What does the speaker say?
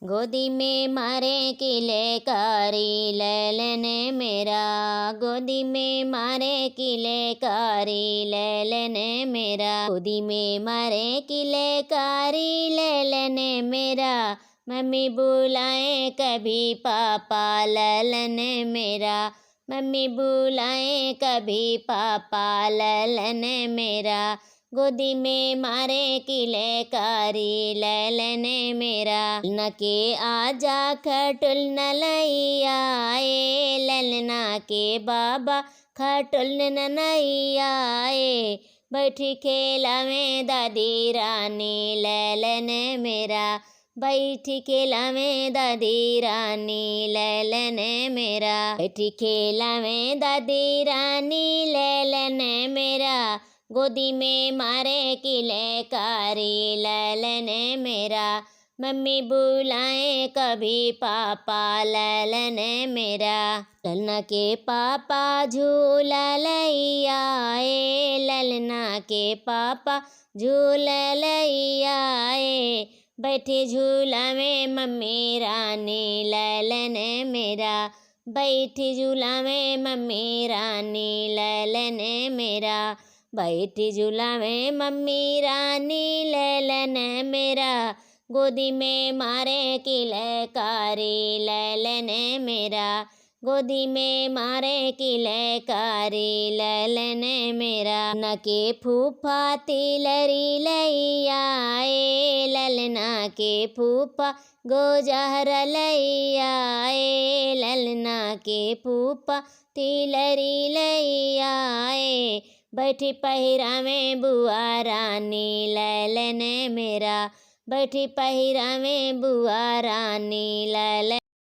गोदी में मारे किले कारी लैलन मेरा, गोदी में मारे किले कारी लैलन मेरा, गोदी में मारे किले कारी लैलन मेरा। मम्मी बुलाए कभी पापा लैलन मेरा, मम्मी बुलाए कभी पापा लैलन मेरा। गोदी में मारे किले कारी लैलन मेरा। न के आजा खटुल न लैया आए, ललना के बाबा खटुल न नैया आए। बैठी खेला में दादी रानी लैलन मेरा, बैठी खेला में दादी रानी लैलन मेरा, बैठी खेला में दादी रानी लैलन मेरा। गोदी में मारे किले कारी लैलन मेरा, मम्मी बुलाए कभी पापा लैलन मेरा। ललना के पापा झूला लैया आए, ललना के पापा झूला लैया आए। बैठी झूला में मम्मी रानी लैलन मेरा, बैठी झूला में मम्मी रानी लैलन मेरा, बैठी झूला में मम्मी रानी लैलन मेरा। गोदी में मारे किले कारी लैलन मेरा, गोदी में मारे किले कारी लैलन मेरा। न के फूफा तिलरी लैया आए, ललना के फूफा गोजहर लैया आए, ललना के फूफा तिलरी लैया आए। बैठी पहिरा में बुआ रानी लैलन मेरा, बैठी पहिरा में बुआ रानी लैलन।